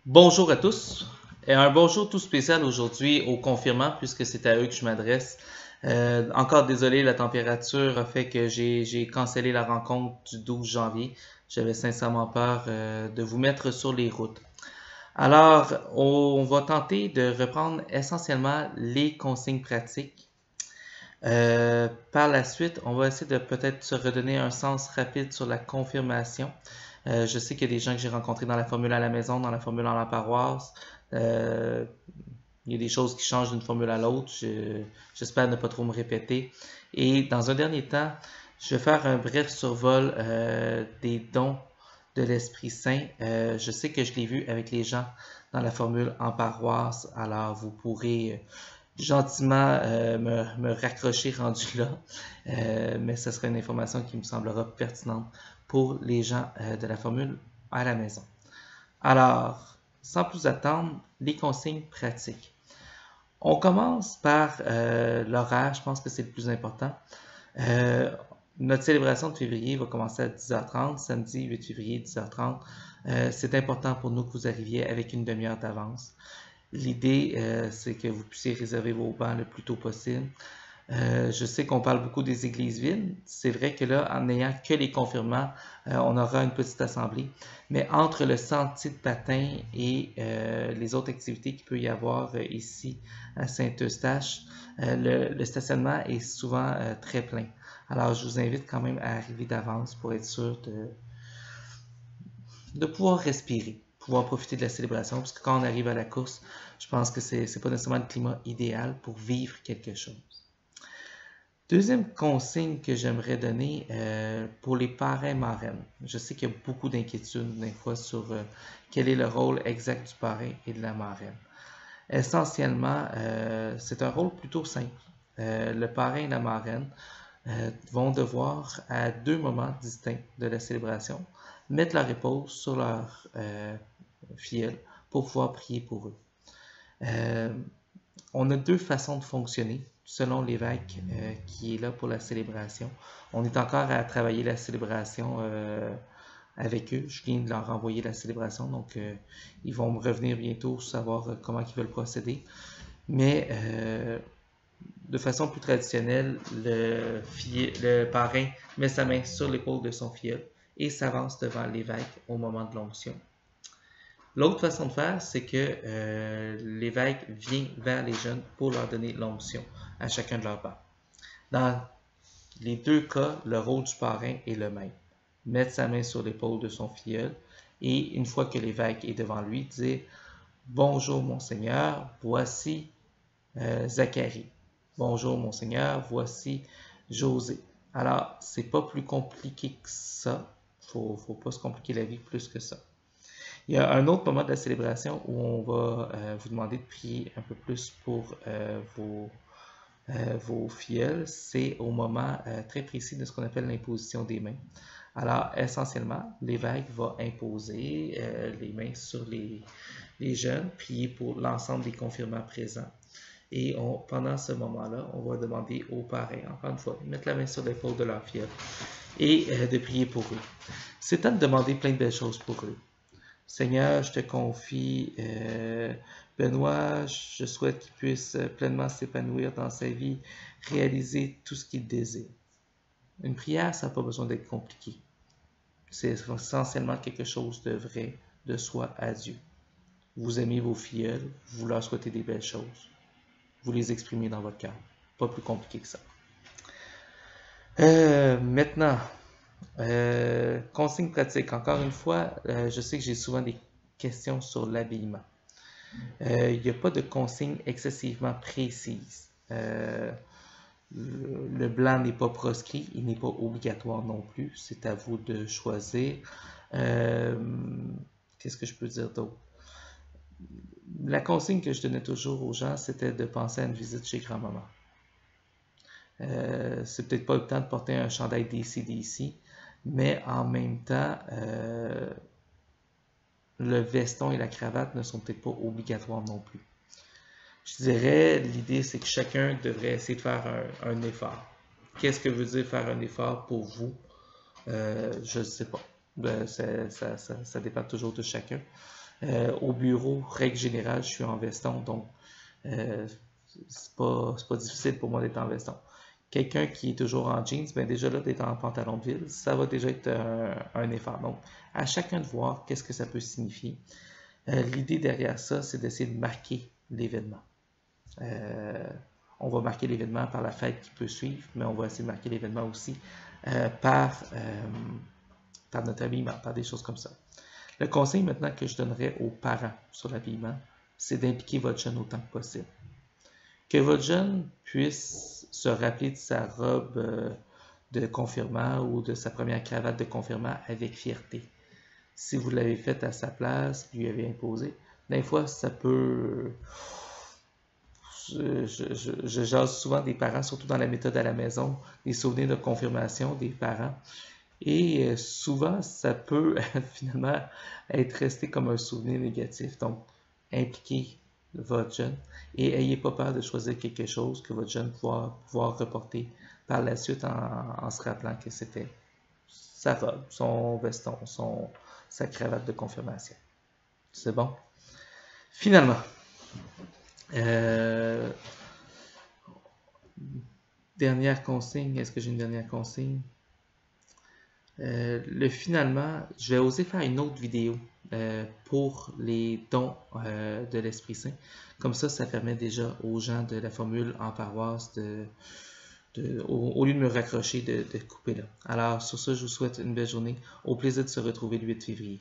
Bonjour à tous. Et un bonjour tout spécial aujourd'hui aux confirmants puisque c'est à eux que je m'adresse. Encore désolé, la température a fait que j'ai cancellé la rencontre du 12 janvier. J'avais sincèrement peur de vous mettre sur les routes. Alors, on va tenter de reprendre essentiellement les consignes pratiques. Par la suite, on va essayer de peut-être se redonner un sens rapide sur la confirmation. Je sais qu'il y a des gens que j'ai rencontrés dans la formule à la maison, dans la formule en la paroisse. Euh, il y a des choses qui changent d'une formule à l'autre. J'espère ne pas trop me répéter. Et dans un dernier temps, je vais faire un bref survol des dons de l'Esprit Saint. Je sais que je l'ai vu avec les gens dans la formule en paroisse. Alors, vous pourrez gentiment me raccrocher rendu là, mais ce serait une information qui me semblera pertinente pour les gens de la formule à la maison. Alors, sans plus attendre, les consignes pratiques. On commence par l'horaire, je pense que c'est le plus important. Notre célébration de février va commencer à 10h30, samedi 8 février 10h30. C'est important pour nous que vous arriviez avec une demi-heure d'avance. L'idée, c'est que vous puissiez réserver vos bancs le plus tôt possible. Je sais qu'on parle beaucoup des églises vides. C'est vrai que là, en n'ayant que les confirmants, on aura une petite assemblée. Mais entre le sentier de patin et les autres activités qu'il peut y avoir ici à Saint-Eustache, le stationnement est souvent très plein. Alors, je vous invite quand même à arriver d'avance pour être sûr de pouvoir respirer, pouvoir profiter de la célébration, parce que quand on arrive à la course, je pense que c'est pas nécessairement le climat idéal pour vivre quelque chose. Deuxième consigne que j'aimerais donner pour les parrains-marraines. Je sais qu'il y a beaucoup d'inquiétudes des fois sur quel est le rôle exact du parrain et de la marraine. Essentiellement, c'est un rôle plutôt simple. Le parrain et la marraine vont devoir, à deux moments distincts de la célébration, mettre leur épaule sur leur filleul pour pouvoir prier pour eux. On a deux façons de fonctionner selon l'évêque qui est là pour la célébration. On est encore à travailler la célébration avec eux. Je viens de leur envoyer la célébration, donc ils vont me revenir bientôt pour savoir comment ils veulent procéder. Mais de façon plus traditionnelle, le parrain met sa main sur l'épaule de son filleul et s'avance devant l'évêque au moment de l'onction. L'autre façon de faire, c'est que l'évêque vient vers les jeunes pour leur donner l'onction à chacun de leurs pas. Dans les deux cas, le rôle du parrain est le même. Mettre sa main sur l'épaule de son filleul et une fois que l'évêque est devant lui, dire « Bonjour Monseigneur, voici Zacharie. Bonjour Monseigneur, voici José. » Alors, c'est pas plus compliqué que ça. Faut pas se compliquer la vie plus que ça. Il y a un autre moment de la célébration où on va vous demander de prier un peu plus pour vos filleuls. C'est au moment très précis de ce qu'on appelle l'imposition des mains. Alors, essentiellement, l'évêque va imposer les mains sur les jeunes, prier pour l'ensemble des confirmants présents. Et pendant ce moment-là, on va demander aux parrains, encore une fois, de mettre la main sur l'épaule de leur filleul et de prier pour eux. C'est temps de demander plein de belles choses pour eux. Seigneur, je te confie Benoît, je souhaite qu'il puisse pleinement s'épanouir dans sa vie, réaliser tout ce qu'il désire. Une prière, ça n'a pas besoin d'être compliqué. C'est essentiellement quelque chose de vrai, de soi à Dieu. Vous aimez vos filleuls, vous leur souhaitez des belles choses. Vous les exprimez dans votre cœur. Pas plus compliqué que ça. Maintenant, consigne pratique. Encore une fois, je sais que j'ai souvent des questions sur l'habillement. Il n'y a pas de consigne excessivement précise. Le blanc n'est pas proscrit, il n'est pas obligatoire non plus. C'est à vous de choisir. Qu'est-ce que je peux dire d'autre? La consigne que je donnais toujours aux gens, c'était de penser à une visite chez grand-maman. C'est peut-être pas le temps de porter un chandail DC, mais en même temps, le veston et la cravate ne sont peut-être pas obligatoires non plus. Je dirais, l'idée, c'est que chacun devrait essayer de faire un effort. Qu'est-ce que veut dire faire un effort pour vous? Je ne sais pas. Ben, ça dépend toujours de chacun. Au bureau, règle générale, je suis en veston, donc euh, c'est pas difficile pour moi d'être en veston. Quelqu'un qui est toujours en jeans, ben déjà là, d'être en pantalon de ville, ça va déjà être un effort. Donc, à chacun de voir qu'est-ce que ça peut signifier. L'idée derrière ça, c'est d'essayer de marquer l'événement. Euh, on va marquer l'événement par la fête qui peut suivre, mais on va essayer de marquer l'événement aussi par notre habillement, par des choses comme ça. Le conseil maintenant que je donnerais aux parents sur l'habillement, c'est d'impliquer votre jeune autant que possible. Que votre jeune puisse se rappeler de sa robe de confirmant ou de sa première cravate de confirmant avec fierté. Si vous l'avez faite à sa place, lui avez imposé, des fois ça peut... Je jase souvent des parents, surtout dans la méthode à la maison, des souvenirs de confirmation des parents. Et souvent, ça peut finalement être resté comme un souvenir négatif. Donc, impliquez votre jeune et ayez pas peur de choisir quelque chose que votre jeune va pouvoir reporter par la suite en se rappelant que c'était sa robe, son veston, sa cravate de confirmation. C'est bon? Finalement, euh, dernière consigne. Est-ce que j'ai une dernière consigne? Finalement, je vais oser faire une autre vidéo pour les dons de l'Esprit Saint. Comme ça permet déjà aux gens de la formule en paroisse au lieu de me raccrocher, de couper là. Alors, sur ça, je vous souhaite une belle journée. Au plaisir de se retrouver le 8 février.